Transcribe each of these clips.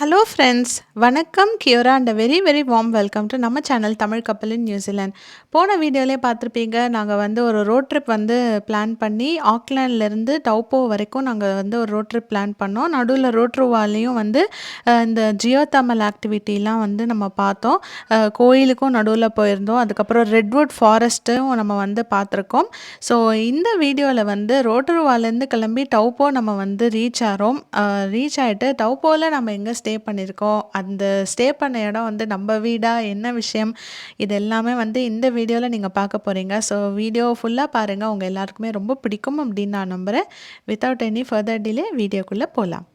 Hello friends, வணக்கம். Kia ora and very very warm welcome to நம்ம channel Tamil Kappal in New Zealand. போன வீடியோலே பார்த்துருப்பீங்க, நாங்கள் வந்து ஒரு ரோட் ட்ரிப் வந்து பிளான் பண்ணி ஆக்லாண்ட்லேருந்து டவுப்போ வரைக்கும் நாங்கள் வந்து ஒரு ரோட் ட்ரிப் பிளான் பண்ணோம். நடுவில் ரோட்ருவாலையும் வந்து இந்த ஜியோதர்மல் ஆக்டிவிட்டிலாம் வந்து நம்ம பார்த்தோம். கோயிலுக்கும் நடுவில் போயிருந்தோம். அதுக்கப்புறம் ரெட்வுட் ஃபாரஸ்ட்டும் நம்ம வந்து பார்த்துருக்கோம். ஸோ இந்த வீடியோவில் வந்து ரோட்ருவாலேருந்து கிளம்பி டவுப்போ நம்ம வந்து ரீச் ஆகிட்டு டவுப்போவில் நம்ம எங்கே ஸ்டே பண்ணியிருக்கோம், அந்த ஸ்டே பண்ண இடம் வந்து நம்ம வீடா, என்ன விஷயம், இது எல்லாமே வந்து இந்த வீடியோவில் நீங்கள் பார்க்க போகிறீங்க. ஸோ வீடியோ ஃபுல்லாக பாருங்கள், உங்கள் எல்லாருக்குமே ரொம்ப பிடிக்கும் அப்படின்னு நான் நம்புகிறேன். வித்தவுட் எனி ஃபர்தர் டிலே வீடியோக்குள்ளே போகலாம்.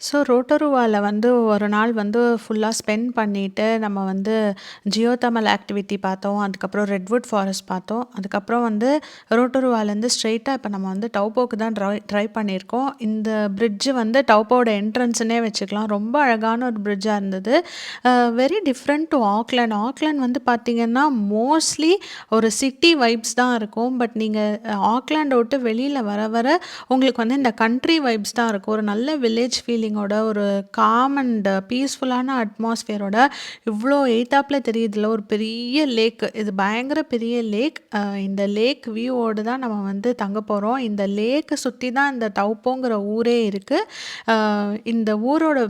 ஸோ ரோட்டோருவாவில் வந்து ஒரு நாள் வந்து ஃபுல்லாக ஸ்பெண்ட் பண்ணிவிட்டு நம்ம வந்து ஜியோதர்மல் ஆக்டிவிட்டி பார்த்தோம். அதுக்கப்புறம் ரெட்வுட் ஃபாரஸ்ட் பார்த்தோம். அதுக்கப்புறம் வந்து ரோட்டோருவாலேருந்து ஸ்ட்ரெயிட்டாக இப்போ நம்ம வந்து டவுப்போக்கு தான் ட்ரை பண்ணியிருக்கோம். இந்த பிரிட்ஜு வந்து டவுப்போட என்ட்ரன்ஸ்னே வச்சுக்கலாம். ரொம்ப அழகான ஒரு பிரிட்ஜாக இருந்தது. Very different to Auckland. Auckland வந்து பார்த்திங்கன்னா மோஸ்ட்லி ஒரு சிட்டி வைப்ஸ் தான் இருக்கும். பட் நீங்கள் ஆக்லாண்டை விட்டு வெளியில் வர வர உங்களுக்கு வந்து இந்த கண்ட்ரி வைப்ஸ் தான் இருக்கும். ஒரு நல்ல வில்லேஜ் ஃபீலிங்கோட, ஒரு காம் அண்ட் பீஸ்ஃபுல்லான அட்மாஸ்ஃபியரோட, இவ்வளோ எய்த்தாப்பில் தெரியுதுல ஒரு பெரிய லேக். இது பயங்கர பெரிய லேக். இந்த லேக் வியூவோடு தான் நம்ம வந்து தங்க போகிறோம். இந்த லேக்கை சுற்றி தான் இந்த டவுப்போங்கிற ஊரே இருக்குது. இந்த ஊரோட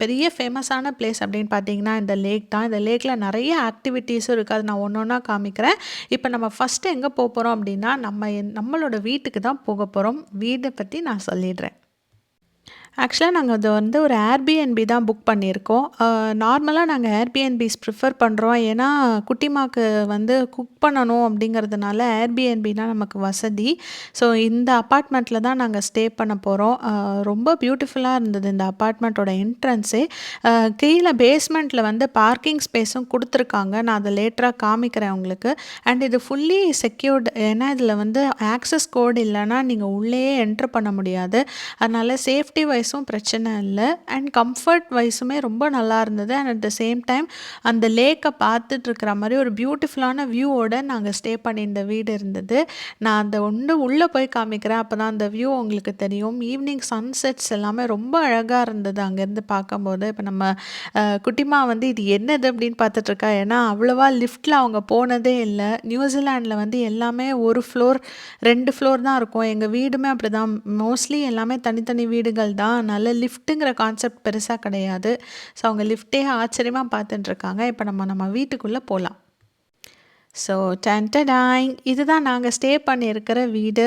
பெரிய ஃபேமஸான பிளேஸ் அப்படின்னு பார்த்தீங்கன்னா இந்த லேக் தான். இந்த லேக்கில் நிறைய ஆக்டிவிட்டீஸும் இருக்குது. அது நான் ஒன்று ஒன்றா காமிக்கிறேன். இப்போ நம்ம ஃபஸ்ட்டு எங்கே போகிறோம் அப்படின்னா நம்மளோட வீட்டுக்கு தான் போக போகிறோம். வீடை பற்றி நான் சொல்லிடுறேன். ஆக்சுவலாக நாங்கள் அது வந்து ஒரு ஏர்பிஎன்பி தான் புக் பண்ணியிருக்கோம். நார்மலாக நாங்கள் ஏர்பிஎன்பிஸ் ப்ரிஃபர் பண்ணுறோம். ஏன்னா குட்டிமாக்கு வந்து குக் பண்ணணும் அப்படிங்கிறதுனால ஏர்பிஎன்பினா நமக்கு வசதி. ஸோ இந்த அப்பார்ட்மெண்ட்டில் தான் நாங்கள் ஸ்டே பண்ண போகிறோம். ரொம்ப பியூட்டிஃபுல்லாக இருந்தது இந்த அப்பார்ட்மெண்ட்டோட என்ட்ரன்ஸே. கீழே பேஸ்மெண்ட்டில் வந்து பார்க்கிங் ஸ்பேஸும் கொடுத்துருக்காங்க. நான் அதை லேட்டராக காமிக்கிறேன் உங்களுக்கு. அண்ட் இது ஃபுல்லி செக்யூர்டு. ஏன்னா இதில் வந்து ஆக்சஸ் கோடு இல்லைன்னா நீங்கள் உள்ளேயே என்ட்ரு பண்ண முடியாது. அதனால் சேஃப்டி வைஸும் பிரச்சனை இல்லை. அண்ட் கம்ஃபர்ட் வைஸுமே ரொம்ப நல்லா இருந்தது. And at the same time அந்த லேக்கை பார்த்துட்டு இருக்கிற மாதிரி ஒரு பியூட்டிஃபுல்லான வியூவோட நாங்கள் ஸ்டே பண்ணியிருந்த வீடு இருந்தது. நான் அந்த உள்ளே போய் காமிக்கிறேன். அப்போ தான் அந்த வியூ உங்களுக்கு தெரியும். ஈவினிங் சன்செட்ஸ் எல்லாமே ரொம்ப அழகாக இருந்தது அங்கேருந்து பார்க்கும்போது. இப்போ நம்ம குட்டிமா வந்து இது என்னது அப்படின்னு பார்த்துட்ருக்கா. ஏன்னா அவ்வளோவா லிஃப்ட்டில் அவங்க போனதே இல்லை. நியூசிலாண்டில் வந்து எல்லாமே ஒரு ஃப்ளோர் 2 ஃப்ளோர் தான் இருக்கும். எங்கள் வீடுமே அப்படி தான். மோஸ்ட்லி எல்லாமே தனித்தனி வீடுகள் தான். அதனால் லிஃப்ட்டுங்கிற கான்செப்ட் பெருசாக கிடையாது. ஸோ அவங்க லிஃப்ட்டே ஆச்சரியமாக பார்த்துட்டுருக்காங்க. இப்போ நம்ம வீட்டுக்குள்ளே போகலாம். ஸோ டன்டடாய், இதுதான் நாங்கள் ஸ்டே பண்ணியிருக்கிற வீடு.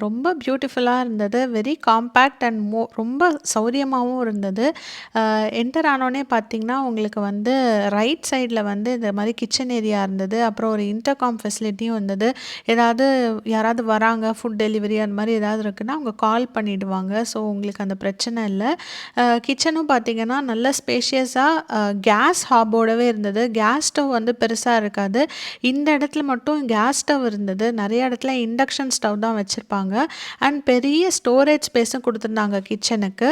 ரொம்ப பியூட்டிஃபுல்லாக இருந்தது. வெரி காம்பேக்ட் அண்ட் ரொம்ப சௌரியமாகவும் இருந்தது. என்டர் ஆனோடனே பார்த்திங்கன்னா உங்களுக்கு வந்து ரைட் சைடில் வந்து இந்த மாதிரி கிச்சன் ஏரியா இருந்தது. அப்புறம் ஒரு இன்டர்காம் ஃபெசிலிட்டியும் இருந்தது. யாராவது வராங்க, ஃபுட் டெலிவரி அந்த மாதிரி ஏதாவது இருக்குன்னா அவங்க கால் பண்ணிவிடுவாங்க. ஸோ உங்களுக்கு அந்த பிரச்சனை இல்லை. கிச்சனும் பார்த்திங்கன்னா நல்ல ஸ்பேஷியஸாக கேஸ் ஹாபோடவே இருந்தது. கேஸ் ஸ்டவ் வந்து பெருசாக இருக்காது. இந்த இடத்துல மட்டும் கேஸ் ஸ்டவ் இருந்தது. நிறைய இடத்துல இண்டக்ஷன் ஸ்டவ் தான் வச்சுருப்பாங்க. அண்ட் பெரிய ஸ்டோரேஜ் ஸ்பேஸும் கொடுத்துருந்தாங்க கிச்சனுக்கு.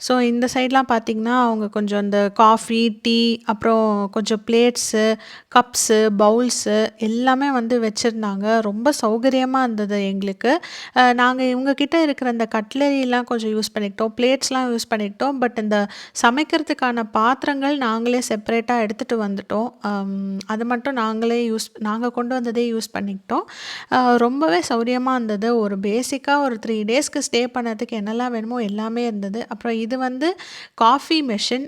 ஸோ இந்த சைட்லாம் பார்த்திங்கன்னா அவங்க கொஞ்சம் இந்த காஃபி, டீ, அப்புறம் கொஞ்சம் பிளேட்ஸு, கப்ஸு, பவுல்ஸு எல்லாமே வந்து வச்சுருந்தாங்க. ரொம்ப சௌகரியமாக இருந்தது எங்களுக்கு. நாங்கள் இவங்கக்கிட்ட இருக்கிற இந்த கட்லரிலாம் கொஞ்சம் யூஸ் பண்ணிக்கிட்டோம். பிளேட்ஸ்லாம் யூஸ் பண்ணிக்கிட்டோம். பட் இந்த சமைக்கிறதுக்கான பாத்திரங்கள் நாங்களே செப்பரேட்டாக எடுத்துகிட்டு வந்துட்டோம். அது மட்டும் நாங்கள் கொண்டு வந்ததே யூஸ் பண்ணிக்கிட்டோம். ரொம்பவே சௌரியமாக இருந்தது. ஒரு பேசிக்காக ஒரு 3 டேஸ்க்கு ஸ்டே பண்ணதுக்கு என்னெல்லாம் வேணுமோ எல்லாமே இருந்தது. அப்புறம் இது வந்து காஃபி மெஷின்.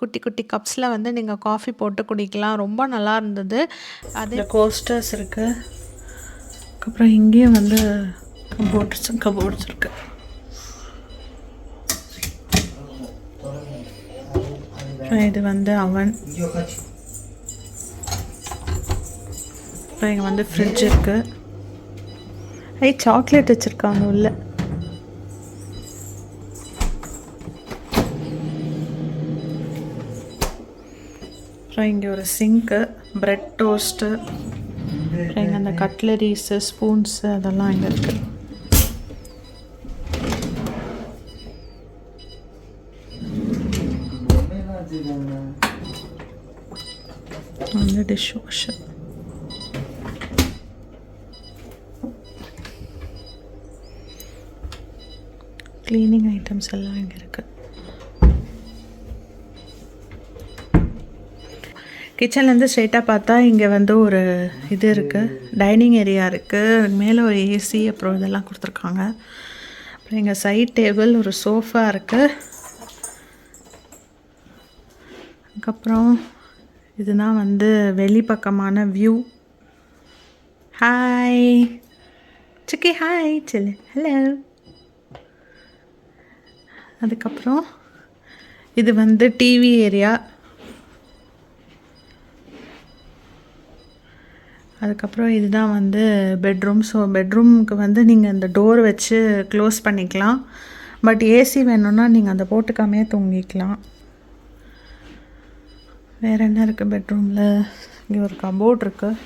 குட்டி குட்டி கப்ஸில் வந்து நீங்கள் காஃபி போட்டு குடிக்கலாம். ரொம்ப நல்லா இருந்தது. அதே கோஸ்டர்ஸ் இருக்குது. அப்புறம் இங்கேயும் வந்து கபோர்ட்ஸ் இருக்குது. இது வந்து அவன். அப்புறம் இங்கே வந்து ஃப்ரிட்ஜ் இருக்குது. சாக்லேட் வச்சுருக்காங்க உள்ள. அப்புறம் இங்கே ஒரு சிங்க்கு, பிரெட் டோஸ்ட்டு, அப்புறம் இங்கே அந்த கட்லரிஸு, ஸ்பூன்ஸு அதெல்லாம் இங்கே இருக்குது. அந்த டிஷ் வாஷர். க்ளீனிங் ஐட்டம்ஸ் எல்லாம் இங்கே இருக்குது. கிச்சன்லேருந்து ஸ்ட்ரெயிட்டாக பார்த்தா இங்கே வந்து ஒரு இது இருக்குது, டைனிங் ஏரியா இருக்குது, மேலே ஒரு ஏசி அப்புறம் இதெல்லாம் கொடுத்துருக்காங்க. அப்புறம் இங்கே சைட் டேபிள், ஒரு சோஃபா இருக்குது. அதுக்கப்புறம் இதுதான் வந்து வெளிப்பக்கமான வியூ. ஹாய் சிக்கி, ஹாய் சில்லு, ஹலோ. அதுக்கப்புறம் இது வந்து டிவி ஏரியா. அதுக்கப்புறம் இதுதான் வந்து பெட்ரூம். ஸோ பெட்ரூமுக்கு வந்து நீங்கள் இந்த டோர் வச்சு க்ளோஸ் பண்ணிக்கலாம். பட் ஏசி வேணும்னா நீங்கள் அதை போட்டுக்காமே தூங்கிக்கலாம். வேறு என்ன இருக்குது பெட்ரூமில்? இங்கே ஒரு கபோர்ட் இருக்குது,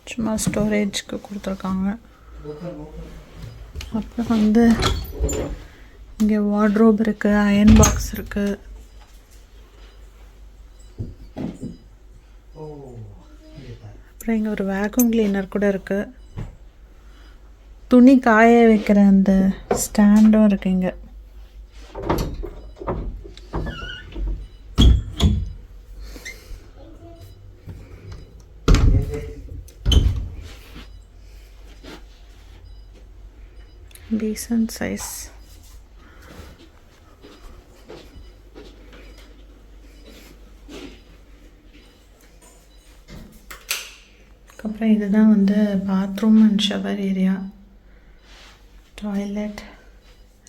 சும்மா ஸ்டோரேஜ்க்கு கொடுத்துருக்காங்க. அப்புறம் வந்து இங்கே வார்ட்ரோப் இருக்குது, அயன் பாக்ஸ் இருக்குது. அப்புறம் இங்கே ஒரு வேக்யூம் கிளீனர் கூட இருக்குது. துணி காய வைக்கிற அந்த ஸ்டாண்டும் இருக்குது இங்கே. Decent size. அப்புறம் இதுதான் வந்து bathroom and shower area, toilet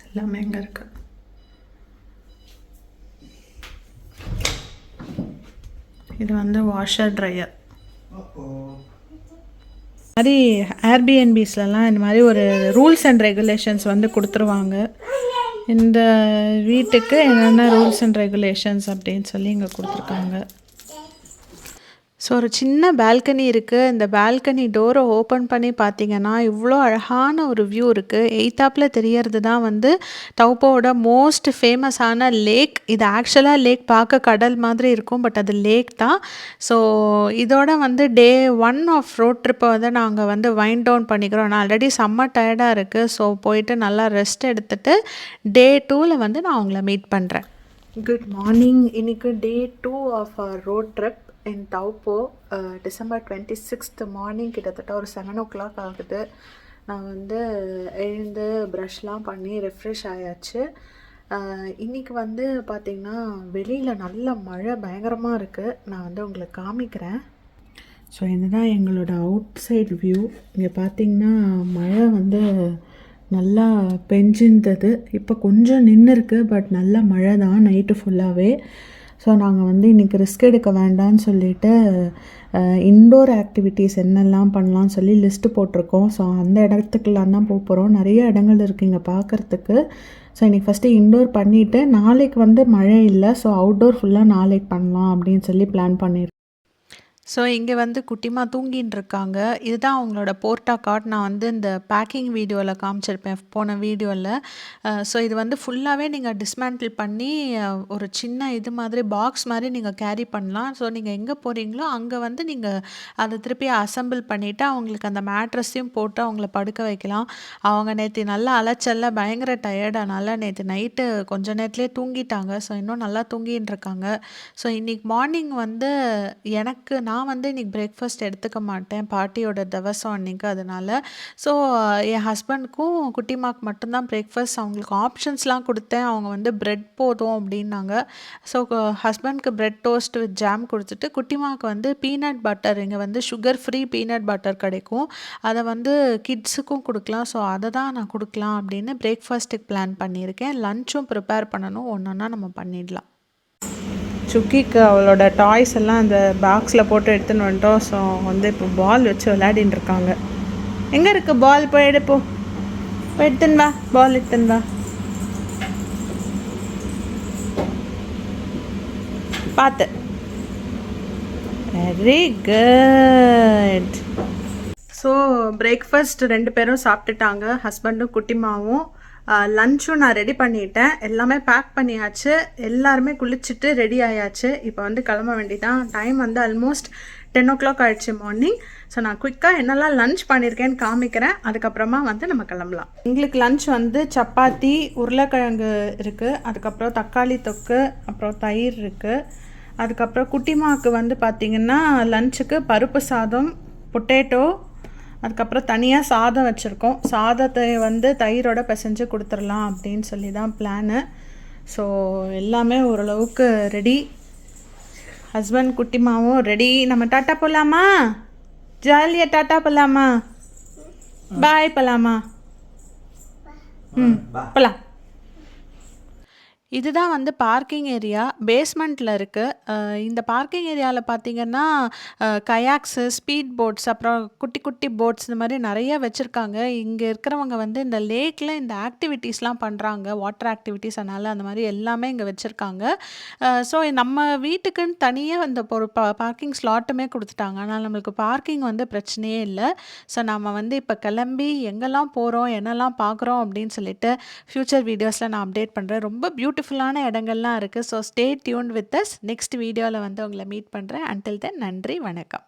எல்லாமே இங்கே இருக்குது. இது வந்து வாஷர் ட்ரையர். மாதிரி ஏர்பிஎன்பிஸ்லாம் இந்த மாதிரி ஒரு ரூல்ஸ் அண்ட் ரெகுலேஷன்ஸ் வந்து கொடுத்துருவாங்க. இந்த வீட்டுக்கு என்னென்ன ரூல்ஸ் அண்ட் ரெகுலேஷன்ஸ் அப்படின்னு சொல்லி இங்கே கொடுத்துருக்காங்க. ஸோ ஒரு சின்ன பால்கனி இருக்குது. இந்த பால்கனி டோரை ஓப்பன் பண்ணி பார்த்தீங்கன்னா இவ்வளோ அழகான ஒரு வியூ இருக்குது. எய்த்தாப்பில் தெரியறது தான் வந்து தௌப்போவோட மோஸ்ட் ஃபேமஸான லேக். இது ஆக்சுவலாக லேக் பார்க்க கடல் மாதிரி இருக்கும், பட் அது லேக் தான். ஸோ இதோட வந்து டே 1 ஆஃப் ரோட் ட்ரிப்பை வந்து நாங்கள் வந்து வைண்ட் டவுன் பண்ணிக்கிறோம். நான் ஆல்ரெடி செம்ம டயர்டாக இருக்குது. ஸோ போயிட்டு நல்லா ரெஸ்ட் எடுத்துகிட்டு டே 2ல் வந்து நான் உங்களை மீட் பண்ணுறேன். Good morning. இன்றைக்கி day 2 of our road trip in Taupo. December 26th morning, கிட்டத்தட்ட ஒரு 7 o'clock ஆகுது. நான் வந்து எழுந்து ப்ரஷ்லாம் பண்ணி ரெஃப்ரெஷ் ஆயாச்சு. இன்றைக்கி வந்து பார்த்திங்கன்னா வெளியில் நல்ல மழை பயங்கரமாக இருக்குது. நான் வந்து உங்களுக்கு காமிக்கிறேன். ஸோ இதுதான் எங்களோட அவுட் சைட் வியூ. இங்கே பார்த்திங்கன்னா மழை வந்து நல்லா பெஞ்சிருந்தது. இப்போ கொஞ்சம் நின்று இருக்குது, பட் நல்ல மழை தான் நைட்டு ஃபுல்லாகவே. ஸோ நாங்கள் வந்து இன்றைக்கி ரிஸ்க் எடுக்க வேண்டாம்னு சொல்லிவிட்டு இன்டோர் ஆக்டிவிட்டீஸ் என்னெல்லாம் பண்ணலான்னு சொல்லி லிஸ்ட்டு போட்டிருக்கோம். ஸோ அந்த இடத்துக்குலாம் தான் போக போகிறோம். நிறைய இடங்கள் இருக்குது இங்கே பார்க்குறதுக்கு. ஸோ இன்றைக்கி ஃபஸ்ட்டு இன்டோர் பண்ணிவிட்டு நாளைக்கு வந்து மழை இல்லை, ஸோ அவுட்டோர் ஃபுல்லாக நாளைக்கு பண்ணலாம் அப்படின்னு சொல்லி பிளான் பண்ணியிருக்கோம். ஸோ இங்கே வந்து குட்டிமா தூங்கின்னு இருக்காங்க. இதுதான் அவங்களோட போர்ட்டா கார்ட். நான் வந்து இந்த பேக்கிங் வீடியோவில் காமிச்சிருப்பேன் போன வீடியோவில். ஸோ இது வந்து ஃபுல்லாகவே நீங்கள் டிஸ்மேண்டில் பண்ணி ஒரு சின்ன இது மாதிரி பாக்ஸ் மாதிரி நீங்கள் கேரி பண்ணலாம். ஸோ நீங்கள் எங்கே போகிறீங்களோ அங்கே வந்து நீங்கள் அதை திருப்பி அசம்பிள் பண்ணிவிட்டு அவங்களுக்கு அந்த மேட்ரஸையும் போட்டு அவங்கள படுக்க வைக்கலாம். அவங்க நேற்று நல்லா அலைச்சல்ல பயங்கர டயர்டானால நேற்று நைட்டு கொஞ்ச நேரத்துலேயே தூங்கிட்டாங்க. ஸோ இன்னும் நல்லா தூங்கின்னு இருக்காங்க. ஸோ இன்றைக்கி மார்னிங் வந்து நான் வந்து இன்றைக்கி பிரேக்ஃபாஸ்ட் எடுத்துக்க மாட்டேன், பாட்டியோட தவசம் அன்றைக்கி. அதனால் ஸோ என் ஹஸ்பண்டுக்கும் குட்டிமாக்கு மட்டும்தான் பிரேக்ஃபாஸ்ட். அவங்களுக்கு ஆப்ஷன்ஸ்லாம் கொடுத்தேன். அவங்க வந்து ப்ரெட் போதும் அப்படின்னாங்க. ஸோ ஹஸ்பண்ட்க்கு ப்ரெட் டோஸ்ட் வித் ஜாம் கொடுத்துட்டு, குட்டிமாக்கு வந்து பீனட் பட்டர், இங்கே வந்து சுகர் ஃப்ரீ பீனட் பட்டர் கிடைக்கும், அதை வந்து கிட்ஸுக்கும் கொடுக்கலாம். ஸோ அதை தான் நான் கொடுக்கலாம் அப்படின்னு பிரேக்ஃபாஸ்ட்டுக்கு பிளான் பண்ணியிருக்கேன். லன்ச்சும் ப்ரிப்பேர் பண்ணணும், ஒன்றா நம்ம பண்ணிடலாம். சுக்கிக்கு அவளோட டாய்ஸ் எல்லாம் அந்த பாக்ஸில் போட்டு எடுத்துன்னு வந்துட்டோம். ஸோ வந்து இப்போ பால் வச்சு விளையாடின்னு இருக்காங்க. எங்கே இருக்குது பால்? போய் எடுப்போம், போய் எடுத்துன்னு வா, பால் எடுத்துன்னு வா. பார்த்து. Very good. ஸோ பிரேக்ஃபாஸ்ட் 2 பேரும் சாப்பிட்டுட்டாங்க, ஹஸ்பண்டும் குட்டிமாவும். லஞ்சும் நான் ரெடி பண்ணிட்டேன், எல்லாமே பேக் பண்ணியாச்சு, எல்லாருமே குளிச்சுட்டு ரெடி ஆயாச்சு. இப்போ வந்து கிளம்ப வேண்டியதான். டைம் வந்து ஆல்மோஸ்ட் 10 o'clock ஆயிடுச்சு மார்னிங். ஸோ நான் குயிக்காக என்னெல்லாம் லஞ்ச் பண்ணியிருக்கேன்னு காமிக்கிறேன், அதுக்கப்புறமா வந்து நம்ம கிளம்பலாம். எங்களுக்கு லஞ்ச் வந்து சப்பாத்தி, உருளைக்கிழங்கு இருக்குது, அதுக்கப்புறம் தக்காளி தொக்கு, அப்புறம் தயிர் இருக்குது. அதுக்கப்புறம் குட்டிமாவுக்கு வந்து பார்த்திங்கன்னா லஞ்சுக்கு பருப்பு சாதம், பொட்டேட்டோ, அதுக்கப்புறம் தனியாக சாதம் வச்சுருக்கோம். சாதத்தை வந்து தயிரோட பிசைஞ்சு கொடுத்துடலாம் அப்படின்னு சொல்லி தான் பிளானு. ஸோ எல்லாமே ஓரளவுக்கு ரெடி. ஹஸ்பண்ட் குட்டிமாவும் ரெடி. நம்ம டாட்டா போகலாமா? ஜாலியாக டாட்டா போகலாமா? பாய் போகலாமா? போகலாம். இதுதான் வந்து பார்க்கிங் ஏரியா. பேஸ்மெண்ட்டில் இருக்குது. இந்த பார்க்கிங் ஏரியாவில் பார்த்தீங்கன்னா கயாக்ஸு, ஸ்பீட் போட்ஸ், அப்புறம் குட்டி குட்டி போட்ஸ் இந்த மாதிரி நிறைய வச்சுருக்காங்க. இங்கே இருக்கிறவங்க வந்து இந்த லேக்கில் இந்த ஆக்டிவிட்டீஸ்லாம் பண்ணுறாங்க, வாட்டர் ஆக்டிவிட்டீஸ். அதனால் அந்த மாதிரி எல்லாமே இங்கே வச்சுருக்காங்க. ஸோ நம்ம வீட்டுக்குன்னு தனியாக இந்த ஒரு பார்க்கிங் ஸ்லாட்டுமே கொடுத்துட்டாங்க. ஆனால் நம்மளுக்கு பார்க்கிங் வந்து பிரச்சனையே இல்லை. ஸோ நம்ம வந்து இப்போ கிளம்பி எங்கெல்லாம் போகிறோம், என்னெல்லாம் பார்க்குறோம் அப்படின்னு சொல்லிட்டு ஃப்யூச்சர் வீடியோஸில் நான் அப்டேட் பண்ணுறேன். ரொம்ப பியூட்டிஃபுல்லான இடங்கள்லாம் இருக்குது. So stay tuned with us. Next வீடியோவில் வந்து உங்களை மீட் பண்ணுறேன். அன்டில் தென் நன்றி, வணக்கம்.